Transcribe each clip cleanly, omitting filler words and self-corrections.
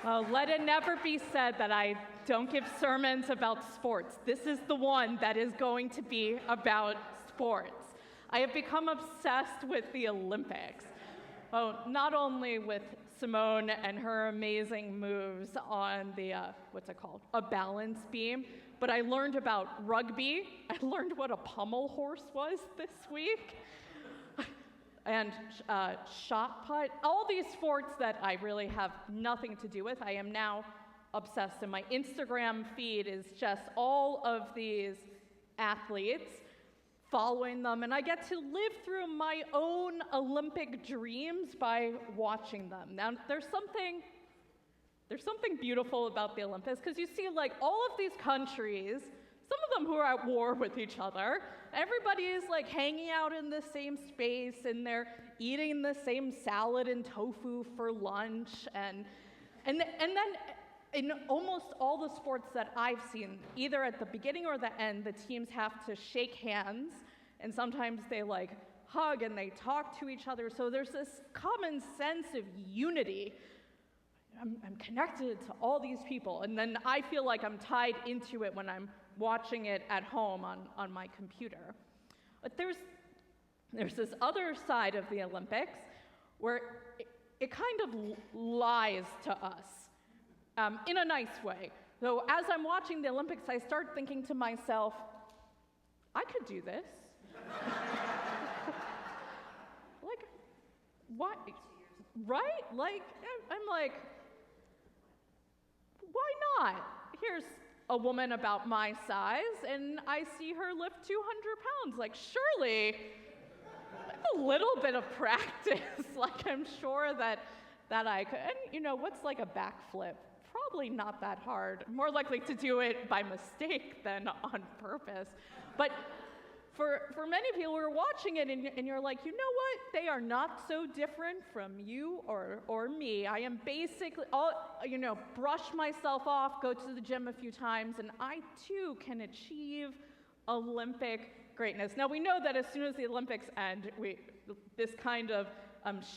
Let it never be said that I don't give sermons about sports. This is the one that is going to be about sports. I have become obsessed with the Olympics. Not only with Simone and her amazing moves on the, a balance beam, but I learned about rugby. I learned what a pommel horse was this week. And shot put, all these sports that I really have nothing to do with. I am now obsessed, and my Instagram feed is just all of these athletes, following them, and I get to live through my own Olympic dreams by watching them. Now, there's something beautiful about the Olympics, because you see like all of these countries, some of them who are at war with each other. Everybody is like hanging out in the same space, and they're eating the same salad and tofu for lunch, and then in almost all the sports that I've seen, either at the beginning or the end, the teams have to shake hands, and sometimes they like hug and they talk to each other. So there's this common sense of unity. I'm connected to all these people, and then I feel like I'm tied into it when I'm watching it at home on my computer. But there's this other side of the Olympics where it kind of lies to us in a nice way. So as I'm watching the Olympics, I start thinking to myself, I could do this. Like, what? Right? Like, I'm like, why not? Here's a woman about my size, and I see her lift 200 pounds. Like, surely, with a little bit of practice, like, I'm sure that I could. And, what's like a backflip? Probably not that hard. More likely to do it by mistake than on purpose. But for many people who are watching it, and you're like, you know what? They are not so different from you or me. I am basically, brush myself off, go to the gym a few times, and I too can achieve Olympic greatness. Now we know that as soon as the Olympics end, this kind of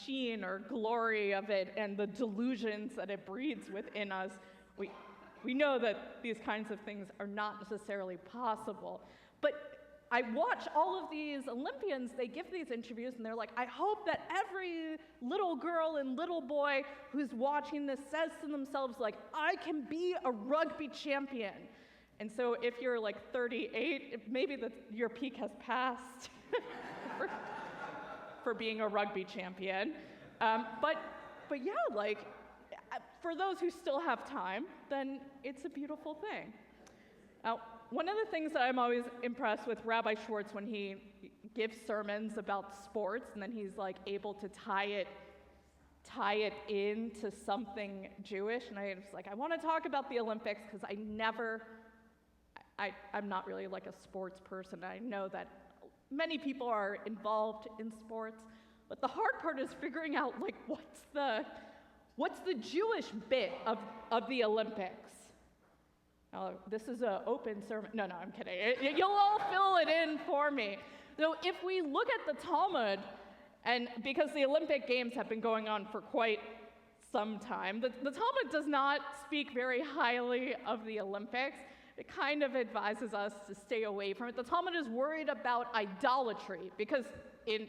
sheen or glory of it and the delusions that it breeds within us, we know that these kinds of things are not necessarily possible. But I watch all of these Olympians, they give these interviews, and they're like, I hope that every little girl and little boy who's watching this says to themselves, like, I can be a rugby champion. And so if you're like 38, maybe your peak has passed for being a rugby champion. But yeah, like, for those who still have time, then it's a beautiful thing. Now, one of the things that I'm always impressed with Rabbi Schwartz when he gives sermons about sports, and then he's like able to tie it into something Jewish, and I was like, I want to talk about the Olympics because I'm not really like a sports person. I know that many people are involved in sports, but the hard part is figuring out like what's the Jewish bit of the Olympics. This is an open sermon. No, I'm kidding. You'll all fill it in for me. So if we look at the Talmud, and because the Olympic Games have been going on for quite some time, the Talmud does not speak very highly of the Olympics. It kind of advises us to stay away from it. The Talmud is worried about idolatry because in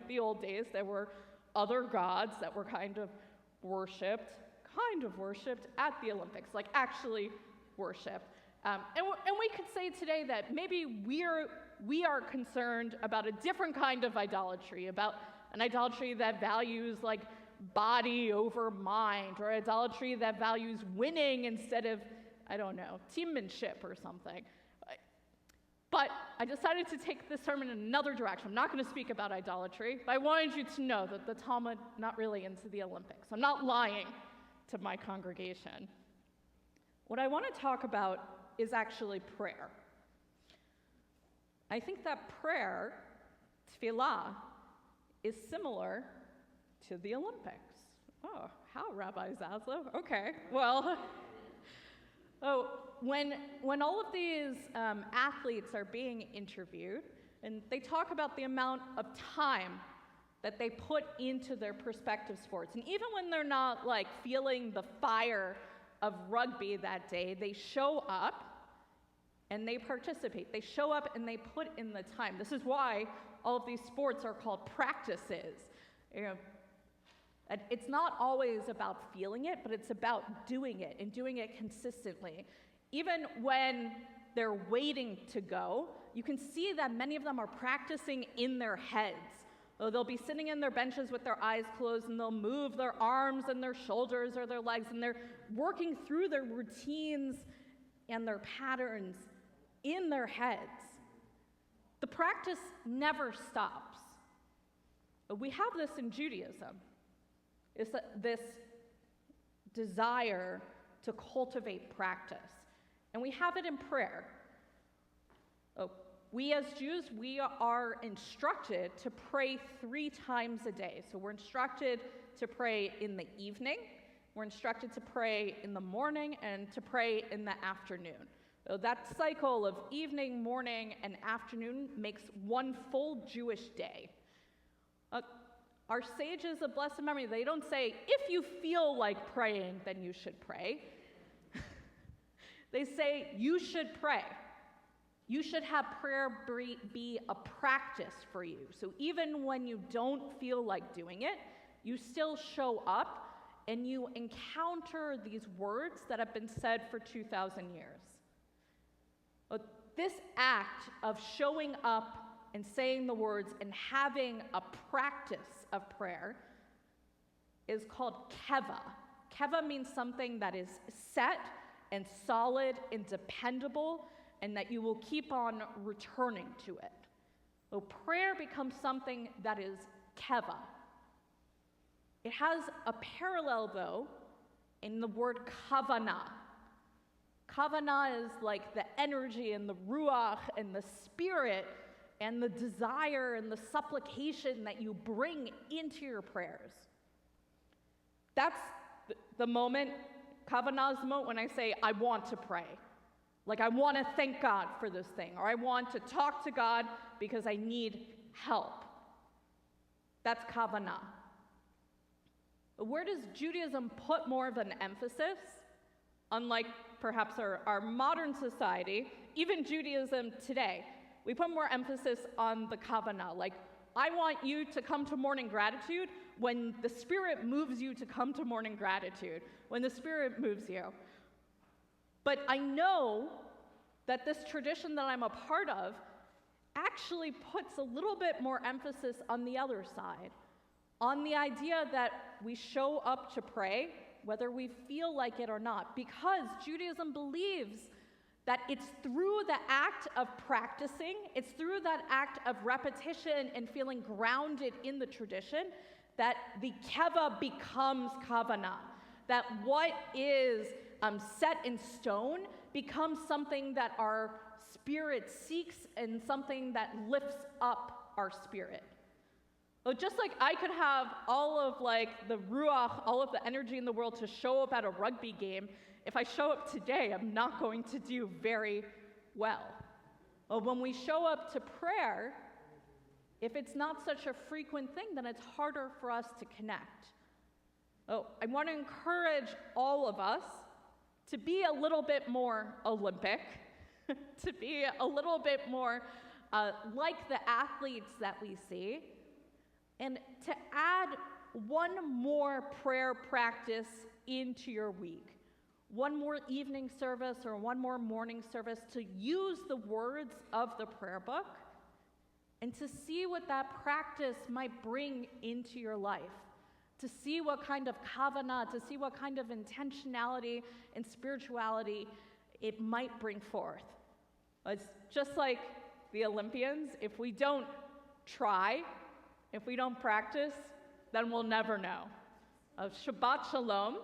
the old days, there were other gods that were kind of worshipped at the Olympics, like actually worshipped. And we could say today that maybe we are concerned about a different kind of idolatry, about an idolatry that values like body over mind, or idolatry that values winning instead of, I don't know, teammanship or something. But I decided to take this sermon in another direction. I'm not going to speak about idolatry, but I wanted you to know that the Talmud not really into the Olympics. I'm not lying to my congregation. What I want to talk about is actually prayer. I think that prayer, tefillah, is similar to the Olympics. Oh, how, Rabbi Zaslow? Okay, well, when all of these athletes are being interviewed, and they talk about the amount of time that they put into their prospective sports. And even when they're not like feeling the fire of rugby that day, they show up and they participate. They show up and they put in the time. This is why all of these sports are called practices. You know, it's not always about feeling it, but it's about doing it and doing it consistently. Even when they're waiting to go, you can see that many of them are practicing in their heads. So they'll be sitting in their benches with their eyes closed, and they'll move their arms and their shoulders or their legs, and they're working through their routines and their patterns in their heads. The practice never stops. But we have this in Judaism. It's this desire to cultivate practice. And we have it in prayer. We as Jews, we are instructed to pray 3 times a day. So we're instructed to pray in the evening, we're instructed to pray in the morning, and to pray in the afternoon. So that cycle of evening, morning, and afternoon makes one full Jewish day. Our sages of blessed memory, they don't say, if you feel like praying, then you should pray. They say, you should pray. You should have prayer be a practice for you. So even when you don't feel like doing it, you still show up and you encounter these words that have been said for 2,000 years. This act of showing up and saying the words and having a practice of prayer is called keva. Keva means something that is set and solid and dependable, and that you will keep on returning to it. So prayer becomes something that is keva. It has a parallel, though, in the word kavanah. Kavanah is like the energy and the ruach and the spirit and the desire and the supplication that you bring into your prayers. That's the moment, kavanah is the moment when I say, I want to pray. Like, I want to thank God for this thing, or I want to talk to God because I need help. That's kavanah. But where does Judaism put more of an emphasis? Unlike perhaps our modern society, even Judaism today, we put more emphasis on the kavanah. Like, I want you to come to morning gratitude when the Spirit moves you to come to morning gratitude, when the Spirit moves you. But I know that this tradition that I'm a part of actually puts a little bit more emphasis on the other side, on the idea that we show up to pray, whether we feel like it or not, because Judaism believes that it's through the act of practicing, it's through that act of repetition and feeling grounded in the tradition, that the keva becomes kavanah, that what is set in stone becomes something that our spirit seeks and something that lifts up our spirit. So just like I could have all of like the ruach, all of the energy in the world to show up at a rugby game, if I show up today, I'm not going to do very well. Well, when we show up to prayer, if it's not such a frequent thing, then it's harder for us to connect. Oh, I want to encourage all of us to be a little bit more Olympic, to be a little bit more like the athletes that we see, and to add one more prayer practice into your week, one more evening service or one more morning service, to use the words of the prayer book and to see what that practice might bring into your life, to see what kind of kavanah, to see what kind of intentionality and spirituality it might bring forth. It's just like the Olympians. If we don't try, if we don't practice, then we'll never know. Shabbat Shalom.